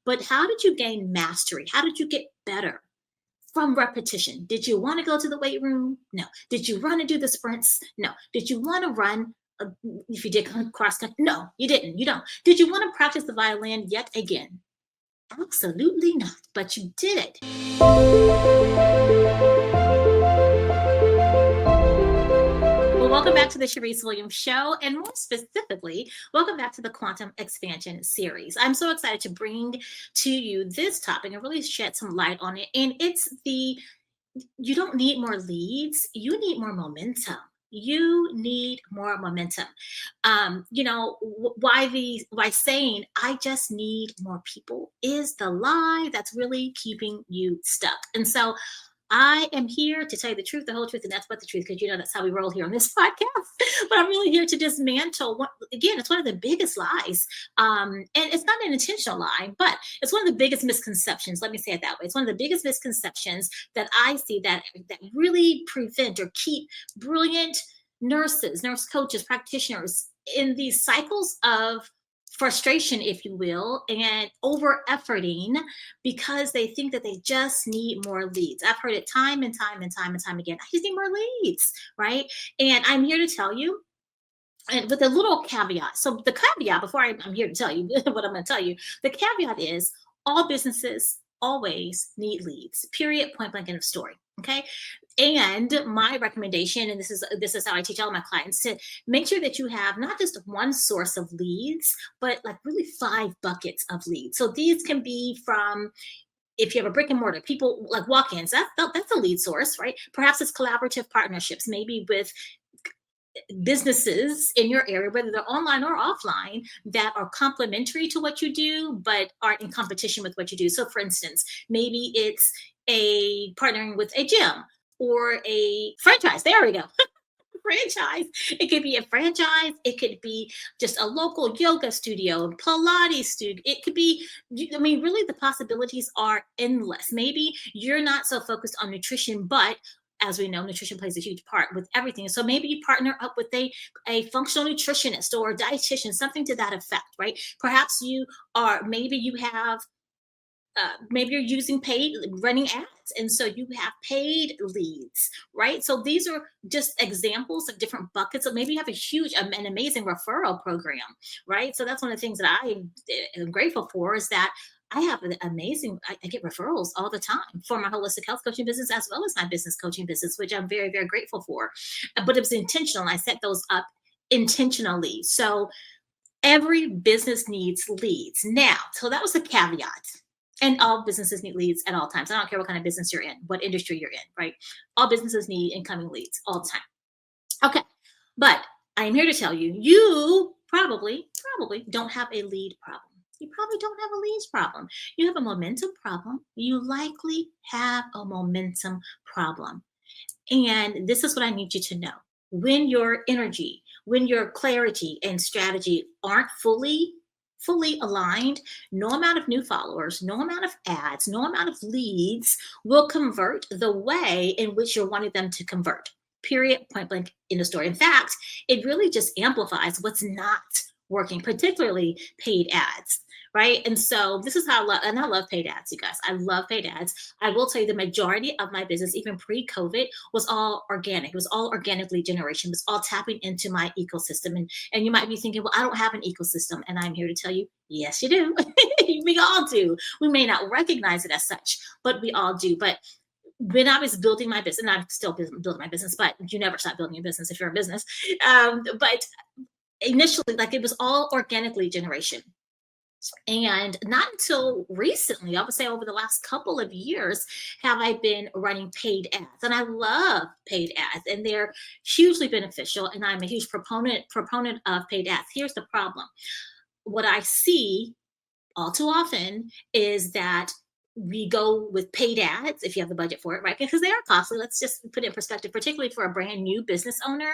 But how did you gain mastery? How did you get better? From repetition. Did you want to go to the weight room? No. Did you run and do the sprints? No. Did you want to run? If you did cross country? No, you didn't. You don't. Did you want to practice the violin yet again? Absolutely not, but you did it. Well, welcome back to the Charyse Williams Show, and more specifically, welcome back to the Quantum Expansion series. I'm so excited to bring to you this topic and really shed some light on it. And it's you don't need more leads, you need more momentum. You need more momentum. Why saying I just need more people is the lie that's really keeping you stuck. And so I am here to tell you the truth, the whole truth, and that's but the truth, because that's how we roll here on this podcast. But I'm really here to dismantle again, it's one of the biggest lies. And it's not an intentional lie, but it's one of the biggest misconceptions. Let me say it that way. It's one of the biggest misconceptions that I see that really prevent or keep brilliant nurses, nurse coaches, practitioners in these cycles of frustration, if you will, and over efforting because they think that they just need more leads. I've heard it time and time and time and time again. I just need more leads, right? And I'm here to tell you, and with a little caveat. So the caveat, before I'm here to tell you what I'm going to tell you, the caveat is all businesses always need leads, period, point blank, end of story. Okay. And my recommendation, and this is how I teach all my clients, to make sure that you have not just one source of leads, but like really 5 buckets of leads. So these can be from, if you have a brick and mortar, people like walk-ins, that's a lead source, right? Perhaps it's collaborative partnerships, maybe with businesses in your area, whether they're online or offline, that are complementary to what you do, but aren't in competition with what you do. So for instance, maybe it's a partnering with a gym or a franchise. There we go. Franchise. It could be a franchise. It could be just a local yoga studio, Pilates studio. It could be, really the possibilities are endless. Maybe you're not so focused on nutrition, but as we know, nutrition plays a huge part with everything. So maybe you partner up with a functional nutritionist or a dietitian, something to that effect, right? Perhaps maybe you have maybe you're using paid running ads, and so you have paid leads, right? So these are just examples of different buckets. So maybe you have an amazing referral program, right? So that's one of the things that I am grateful for, is that I have an amazing, I get referrals all the time for my holistic health coaching business as well as my business coaching business, which I'm very, very grateful for. But it was intentional. I set those up intentionally. So every business needs leads. Now, so that was the caveat. And all businesses need leads at all times. I don't care what kind of business you're in, what industry you're in, right? All businesses need incoming leads all the time. Okay. But I am here to tell you, you probably don't have a lead problem. You probably don't have a leads problem. You have a momentum problem. You likely have a momentum problem. And this is what I need you to know. When your energy, when your clarity and strategy aren't fully aligned, no amount of new followers, no amount of ads, no amount of leads will convert the way in which you're wanting them to convert. Period, point blank, in the story. In fact, it really just amplifies what's not working, particularly paid ads, right? And so this is how I love paid ads, you guys. I love paid ads. I will tell you the majority of my business, even pre-COVID, was all organic. It was all organically generation. It was all tapping into my ecosystem. And you might be thinking, well, I don't have an ecosystem. And I'm here to tell you, yes, you do. We all do. We may not recognize it as such, but we all do. But when I was building my business, and I'm still building my business, but you never stop building your business if you're in business. But initially, like, it was all organically generation. And not until recently, I would say over the last couple of years, have I been running paid ads. And I love paid ads, and they're hugely beneficial. And I'm a huge proponent of paid ads. Here's the problem. What I see all too often is that we go with paid ads if you have the budget for it, right? Because they are costly. Let's just put it in perspective, particularly for a brand new business owner,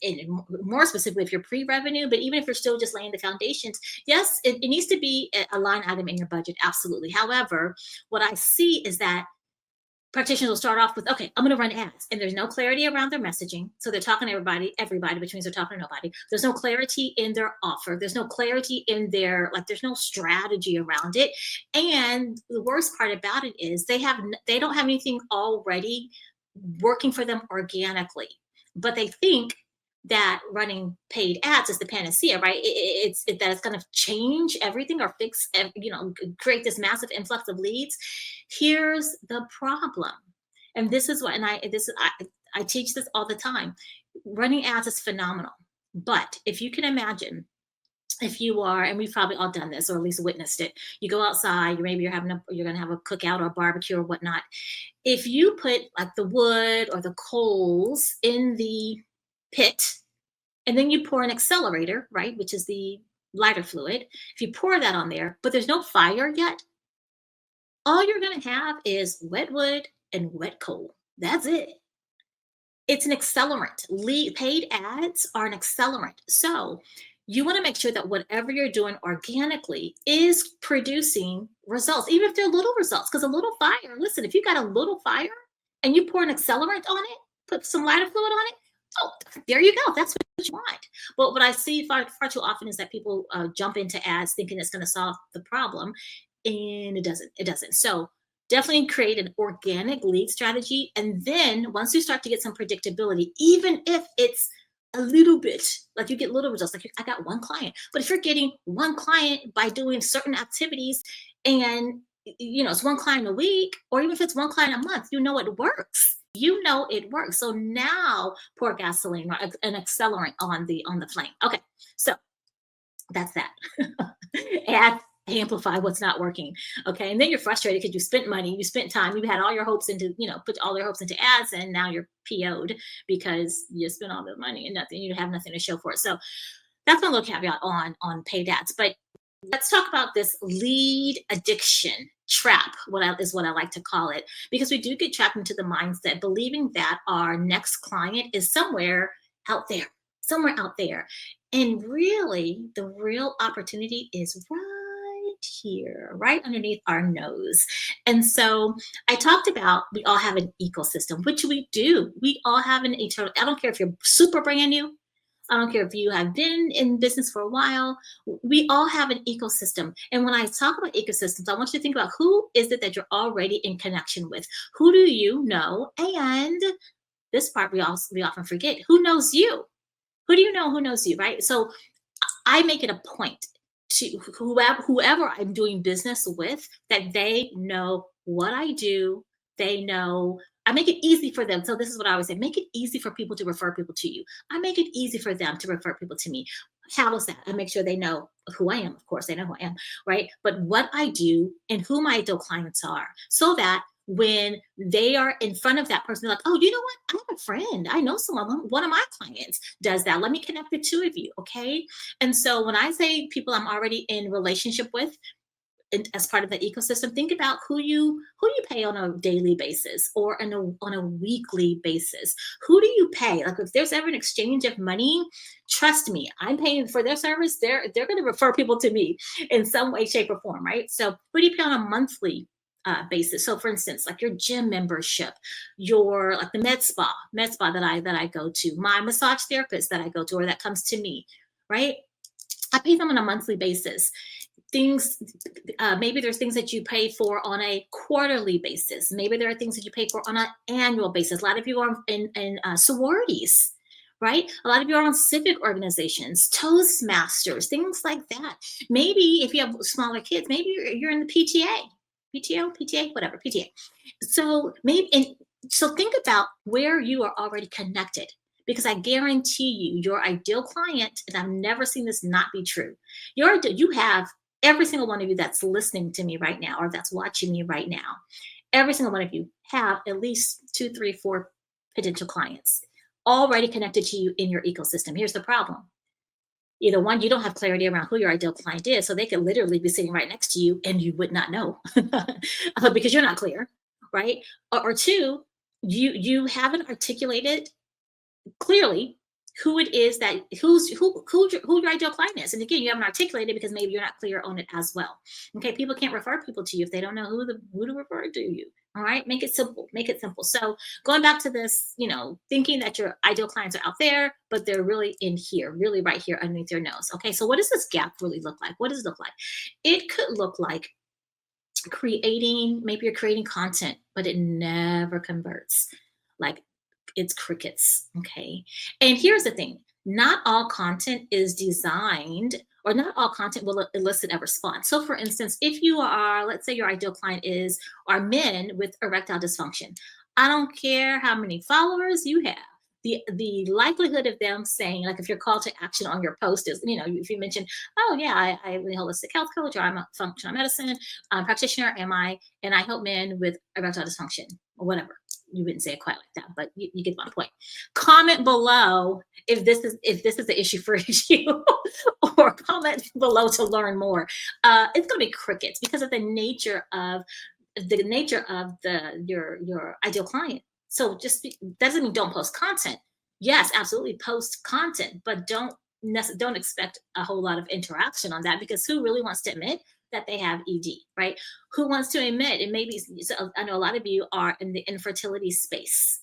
and more specifically if you're pre-revenue, but even if you're still just laying the foundations, yes, it needs to be a line item in your budget, absolutely. However, what I see is that practitioners will start off with, okay, I'm going to run ads, and there's no clarity around their messaging. So they're talking to everybody, which means they're talking to nobody. There's no clarity in their offer. There's no clarity in their, like, there's no strategy around it. And the worst part about it is they don't have anything already working for them organically, but they think that running paid ads is the panacea, right? That it's going to change everything or fix, create this massive influx of leads. Here's the problem, and this is what, and I teach this all the time. Running ads is phenomenal, but if you can imagine, if you are, and we've probably all done this or at least witnessed it, you go outside, you're going to have a cookout or a barbecue or whatnot. If you put like the wood or the coals in the pit, and then you pour an accelerator, right, which is the lighter fluid. If you pour that on there, but there's no fire yet, all you're going to have is wet wood and wet coal. That's it. It's an accelerant. Paid ads are an accelerant. So you want to make sure that whatever you're doing organically is producing results, even if they're little results, because a little fire, listen, if you got a little fire and you pour an accelerant on it, put some lighter fluid on it, oh, there you go. That's what you want. But what I see far too often is that people jump into ads thinking it's going to solve the problem, and it doesn't. It doesn't. So definitely create an organic lead strategy. And then once you start to get some predictability, even if it's a little bit, like you get little results, like I got one client, but if you're getting one client by doing certain activities, and it's one client a week, or even if it's one client a month, it works. It works. So now pour gasoline, right, an accelerant on the flame. Okay, so that's that. Amplify what's not working. Okay, and then you're frustrated because you spent money, you spent time, you had all your hopes into, put all your hopes into ads, and now you're PO'd because you spent all the money and nothing. You have nothing to show for it. So that's my little caveat on paid ads. But let's talk about this lead addiction trap, what I like to call it, because we do get trapped into the mindset believing that our next client is somewhere out there. And really, the real opportunity is right here, right underneath our nose. And so I talked about, we all have an ecosystem, which we do. We all have an eternal, I don't care if you're super brand new, I don't care if you have been in business for a while, we all have an ecosystem. And when I talk about ecosystems, I want you to think about who is it that you're already in connection with? Who do you know? And this part we often forget, who knows you? Who do you know who knows you, right? So I make it a point to whoever I'm doing business with, that they know what I do. They know, I make it easy for them. So this is what I always say, make it easy for people to refer people to you. I make it easy for them to refer people to me. How is that? I make sure they know who I am. Of course, they know who I am, right? But what I do and who my ideal clients are, so that when they are in front of that person, they're like, oh, you know what? I have a friend. I know someone. One of my clients does that. Let me connect the two of you. Okay. And so when I say people I'm already in relationship with, as part of the ecosystem, think about who you pay on a daily basis or on a weekly basis. Who do you pay? Like if there's ever an exchange of money, trust me, I'm paying for their service. They're going to refer people to me in some way, shape, or form, right? So who do you pay on a monthly basis? So for instance, like your gym membership, your like the med spa that I go to, my massage therapist that I go to or that comes to me, right? I pay them on a monthly basis. Things, maybe there's things that you pay for on a quarterly basis. Maybe there are things that you pay for on an annual basis. A lot of you are in sororities, right? A lot of you are on civic organizations, Toastmasters, things like that. Maybe if you have smaller kids, maybe you're in the PTA, whatever, PTA. So so think about where you are already connected, because I guarantee you, your ideal client, and I've never seen this not be true. You have every single one of you that's listening to me right now, or that's watching me right now. Every single one of you have at least 2, 3, 4 potential clients already connected to you in your ecosystem. Here's the problem. Either one, you don't have clarity around who your ideal client is, so they could literally be sitting right next to you and you would not know because you're not clear, right? Or two, you haven't articulated clearly who it is that who your ideal client is. And again, you haven't articulated because maybe you're not clear on it as well. Okay, people can't refer people to you if they don't know who to refer to you. All right, make it simple. Make it simple. So going back to this, thinking that your ideal clients are out there, but they're really in here, really right here underneath your nose. Okay, so what does this gap really look like? What does it look like? It could look like maybe you're creating content, but it never converts. Like it's crickets. Okay. And here's the thing. Not all content is designed, or not all content will elicit a response. So for instance, if you are, let's say your ideal client are men with erectile dysfunction. I don't care how many followers you have. The likelihood of them saying, like if your call to action on your post is, if you mention, oh yeah, I'm a holistic health coach, or I'm a functional medicine practitioner, and I help men with erectile dysfunction or whatever. You wouldn't say it quite like that, but you get my point. Comment below if this is the issue for you, or comment below to learn more. It's going to be crickets because of the nature of your ideal client. So doesn't mean don't post content. Yes, absolutely post content, but don't expect a whole lot of interaction on that, because who really wants to admit that they have ED, right? Who wants to admit, and maybe, so I know a lot of you are in the infertility space.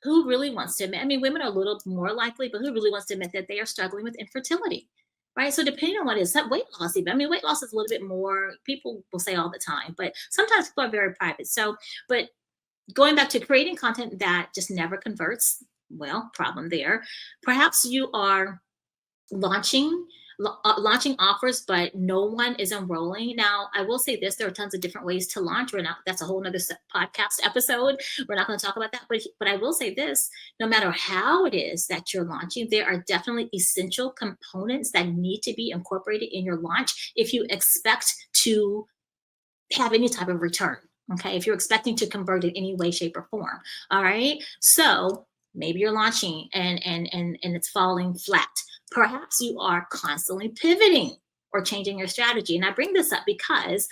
Who really wants to admit? I mean, women are a little more likely, but who really wants to admit that they are struggling with infertility, right? So depending on what it is, weight loss even. I mean, weight loss is a little bit more, people will say all the time, but sometimes people are very private. So, but going back to creating content that just never converts, well, problem there. Perhaps you are launching offers, but no one is enrolling. Now, I will say this, there are tons of different ways to launch. That's a whole nother podcast episode. We're not going to talk about that, but I will say this, no matter how it is that you're launching, there are definitely essential components that need to be incorporated in your launch if you expect to have any type of return. Okay, if you're expecting to convert in any way, shape, or form. All right. So maybe you're launching and it's falling flat. Perhaps you are constantly pivoting or changing your strategy. And I bring this up because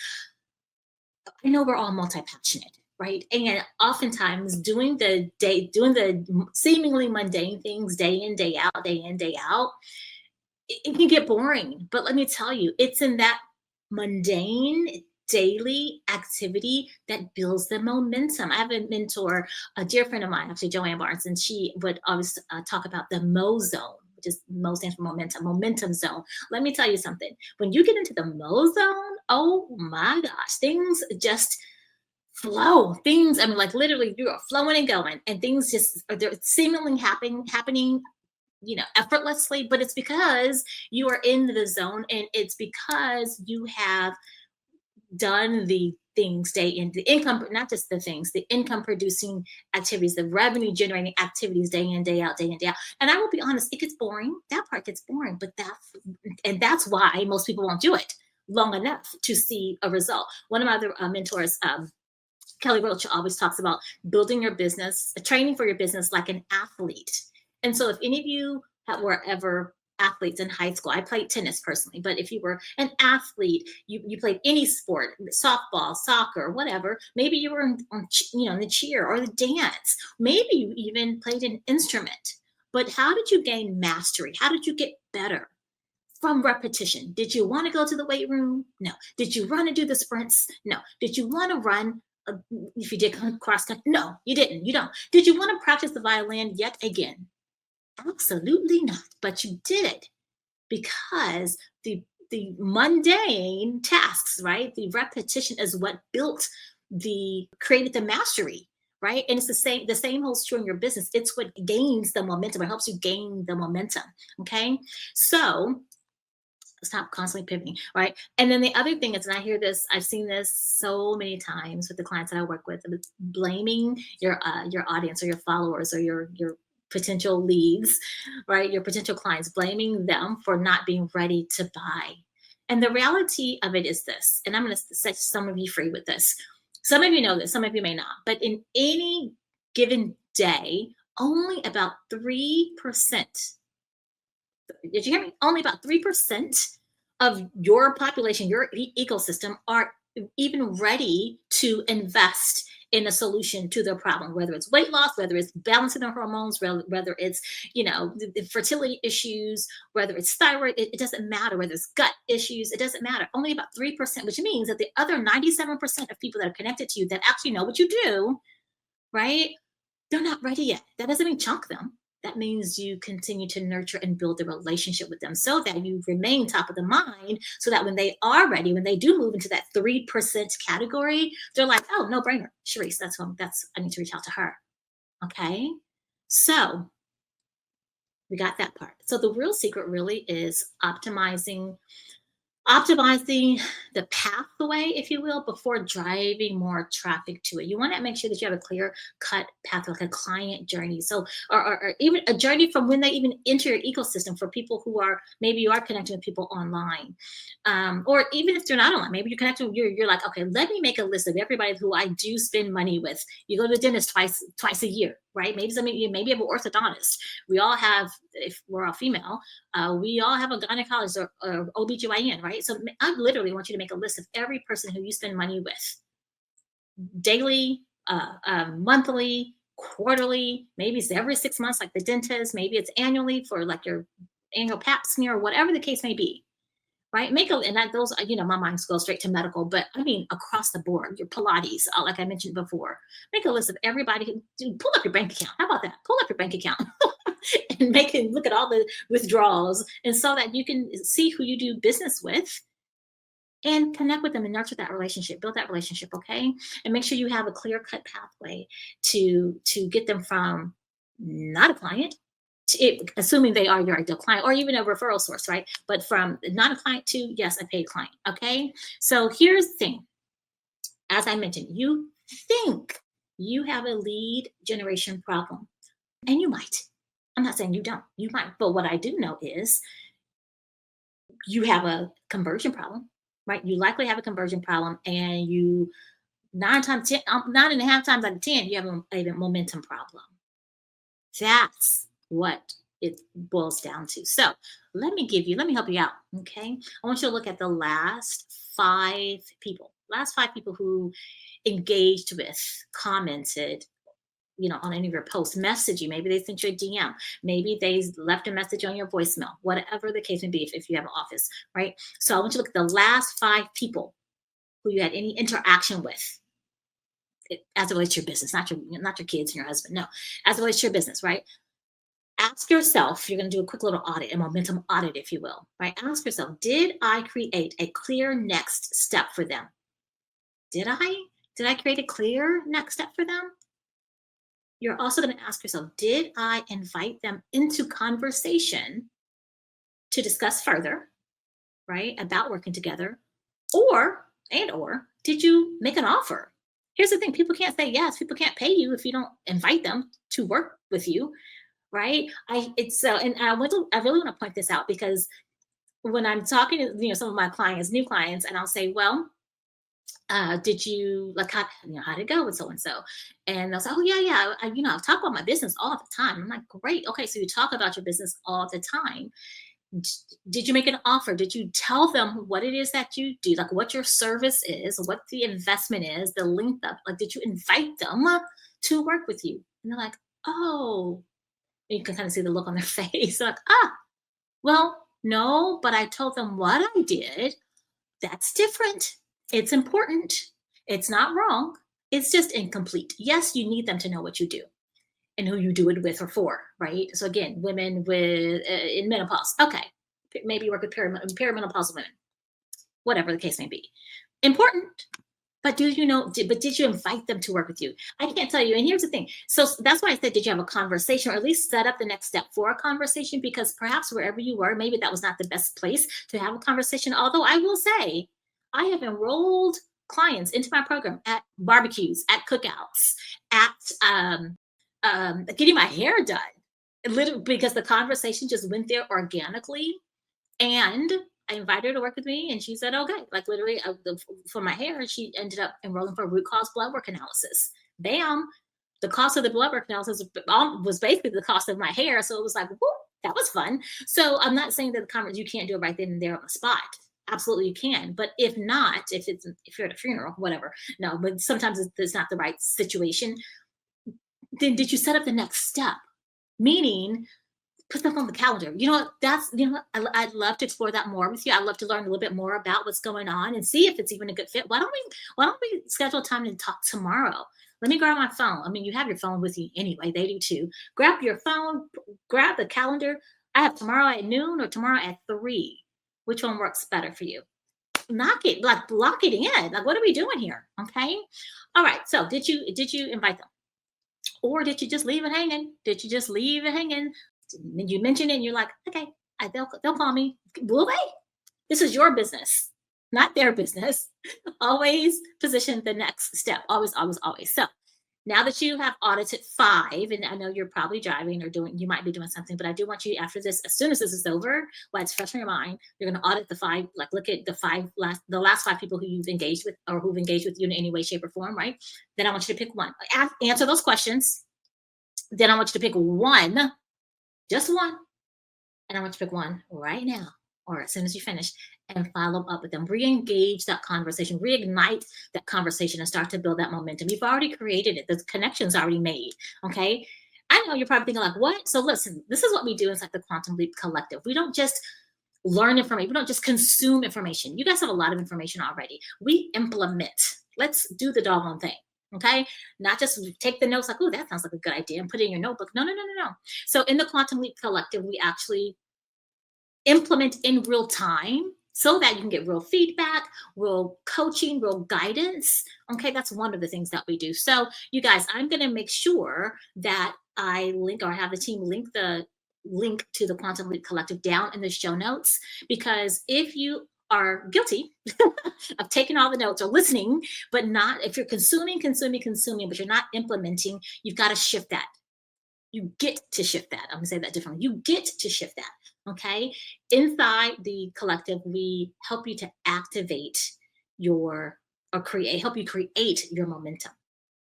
I know we're all multi-passionate, right? And oftentimes doing the seemingly mundane things day in, day out, it can get boring. But let me tell you, it's in that mundane daily activity that builds the momentum. I have a mentor, a dear friend of mine, actually Joanne Barnes, and she would always talk about the Mo zone, which is Mo stands for momentum zone. Let me tell you something. When you get into the Mo zone, oh my gosh, things just flow. Things, I mean, like literally you are flowing and going, and things they're seemingly happening effortlessly, but it's because you are in the zone, and it's because you have done the things day in, the income, not just the things, the income producing activities, the revenue generating activities day in, day out. And I will be honest, it gets boring. That part gets boring, but that's why most people won't do it long enough to see a result. One of my other mentors, Kelly Roach, always talks about building your business, training for your business like an athlete. And so if any of you were ever athletes in high school, I played tennis personally, but if you were an athlete, you played any sport, softball, soccer, whatever, maybe you were in the cheer or the dance, maybe you even played an instrument. But how did you gain mastery? How did you get better? From repetition. Did you want to go to the weight room? No. Did you run and do the sprints? No. Did you want to run? If you did cross country? No, you didn't. You don't. Did you want to practice the violin yet again? Absolutely not. But you did it because the mundane tasks, right? The repetition is what created the mastery, right? And it's the same holds true in your business. It's what gains the momentum. It helps you gain the momentum. Okay. So stop constantly pivoting, right? And then the other thing is, and I hear this, I've seen this so many times with the clients that I work with, it's blaming your audience or your followers or your potential leads, right? Your potential clients, blaming them for not being ready to buy. And the reality of it is this, and I'm going to set some of you free with this. Some of you know this, some of you may not, but in any given day, only about 3%, did you hear me? Only about 3% of your population, your ecosystem, are even ready to invest in a solution to their problem, whether it's weight loss, whether it's balancing their hormones, whether it's, the fertility issues, whether it's thyroid, it doesn't matter, whether it's gut issues, it doesn't matter. Only about 3%, which means that the other 97% of people that are connected to you that actually know what you do, right? They're not ready yet. That doesn't mean chunk them. That means you continue to nurture and build a relationship with them so that you remain top of the mind, so that when they are ready, when they do move into that 3% category, they're like, oh, no brainer. Charyse, I need to reach out to her. Okay. So we got that part. So the real secret really is optimizing the pathway, if you will, before driving more traffic to it. You want to make sure that you have a clear cut path, like a client journey. So, or even a journey from when they even enter your ecosystem, for people who are, maybe you are connecting with people online. Or even if they're not online, maybe you're connecting, you're like, okay, let me make a list of everybody who I do spend money with. You go to the dentist twice a year, right? Maybe you have an orthodontist. We all have, if we're all female, we all have a gynecologist or OBGYN, right? So I literally want you to make a list of every person who you spend money with daily, monthly, quarterly, maybe it's every 6 months, like the dentist, maybe it's annually for like your annual pap smear, or whatever the case may be, right? My mind goes straight to medical, but I mean, across the board, your Pilates, like I mentioned before, make a list of everybody pull up your bank account. How about that? Pull up your bank account. And look at all the withdrawals, and so that you can see who you do business with and connect with them and nurture that relationship, build that relationship, okay? And make sure you have a clear-cut pathway to get them from not a client, assuming they are your ideal client, or even a referral source, right? But from not a client to, yes, a paid client, okay? So here's the thing. As I mentioned, you think you have a lead generation problem, and you might. I'm not saying you don't. You might. But what I do know is you have a conversion problem, right? You likely have a conversion problem, and 9.5 times out of 10, you have a momentum problem. That's what it boils down to. So let me help you out. Okay. I want you to look at the last five people who engaged with, commented, on any of your posts, message you. Maybe they sent you a DM. Maybe they left a message on your voicemail, whatever the case may be, if you have an office, right? So I want you to look at the last five people who you had any interaction with, as it relates to your business, not your kids and your husband. No, as it relates to your business, right? Ask yourself, you're going to do a quick little audit, a momentum audit, if you will, right? Ask yourself, did I create a clear next step for them? Did I create a clear next step for them? You're also going to ask yourself, did I invite them into conversation to discuss further, right, about working together? Or did you make an offer? Here's the thing. People can't say yes. People can't pay you if you don't invite them to work with you, right? I really want to point this out, because when I'm talking to, some of my clients, new clients, and I'll say, well, did you how'd it go with so-and-so? And they'll say, oh yeah. I talk about my business all the time. I'm like, great. Okay. So you talk about your business all the time. Did you make an offer? Did you tell them what it is that you do? Like what your service is, what the investment is, the length of, did you invite them to work with you? And they're like, oh, and you can kind of see the look on their face. Like, well, no, but I told them what I did. That's different. It's important. It's not wrong. It's just incomplete. Yes, you need them to know what you do and who you do it with or for, right? So again, women in menopause. Okay, maybe you work with perimenopausal women, whatever the case may be. Important. But did you invite them to work with you? I can't tell you. And here's the thing. So that's why I said, did you have a conversation, or at least set up the next step for a conversation? Because perhaps wherever you were, maybe that was not the best place to have a conversation. Although I will say, I have enrolled clients into my program at barbecues, at cookouts, at getting my hair done, literally, because the conversation just went there organically. And I invited her to work with me, and she said, okay, like literally for my hair, she ended up enrolling for root cause blood work analysis. Bam. The cost of the blood work analysis was basically the cost of my hair. So it was like, whoop, that was fun. So I'm not saying that you can't do it right then and there on the spot. absolutely you can. But if not, if you're at a funeral, whatever, no, but sometimes it's not the right situation. Then did you set up the next step? Meaning, put them on the calendar. You know what? I'd love to explore that more with you. I'd love to learn a little bit more about what's going on and see if it's even a good fit. Why don't we schedule time to talk tomorrow? Let me grab my phone. I mean, you have your phone with you anyway. They do too. Grab your phone, grab the calendar. I have tomorrow at noon or tomorrow at 3. Which one works better for you? Knock it, like lock it in. Like, what are we doing here? Okay. All right. So did you invite them? Or did you just leave it hanging? Did you just leave it hanging? You mentioned it and you're like, okay, they'll call me. Will they? This is your business, not their business. Always position the next step. Always, always, always. So now that you have audited 5, and I know you're probably driving or you might be doing something, but I do want you after this, as soon as this is over, while it's fresh in your mind, you're going to audit the 5, like look at the last 5 people who you've engaged with or who've engaged with you in any way, shape, or form, right? Then I want you to pick one. Answer those questions. Then I want you to pick one, just one. And I want you to pick one right now or as soon as you finish and follow up with them. Re-engage that conversation, reignite that conversation and start to build that momentum. You've already created it. The connection's already made, okay? I know you're probably thinking like, what? So listen, this is what we do inside the Quantum Leap Collective. We don't just learn information. We don't just consume information. You guys have a lot of information already. We implement. Let's do the doggone thing. Okay, not just take the notes like, oh, that sounds like a good idea and put it in your notebook. No. So in the Quantum Leap Collective, we actually implement in real time so that you can get real feedback, real coaching, real guidance. Okay, that's one of the things that we do. So you guys, I'm going to make sure that I link or have the team link to the Quantum Leap Collective down in the show notes, because if you are guilty of taking all the notes or listening, but not, if you're consuming, but you're not implementing, you've got to shift that. You get to shift that. I'm gonna say that differently. You get to shift that. Okay. Inside the collective, we help you to activate help you create your momentum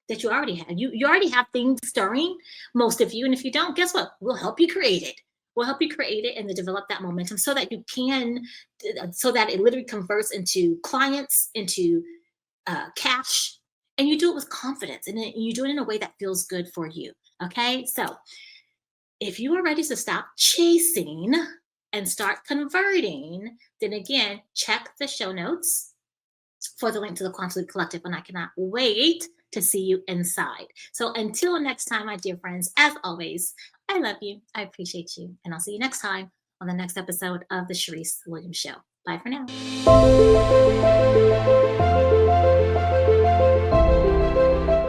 that you already have. You already have things stirring, most of you. And if you don't, guess what? We'll help you create it. We'll help you create it and to develop that momentum so that so that it literally converts into clients, into cash, and you do it with confidence and you do it in a way that feels good for you. Okay. So if you are ready to stop chasing and start converting, then again, check the show notes for the link to the Quantum Leap Collective, and I cannot wait to see you inside. So until next time, my dear friends, as always, I love you. I appreciate you. And I'll see you next time on the next episode of the Charyse Williams Show. Bye for now.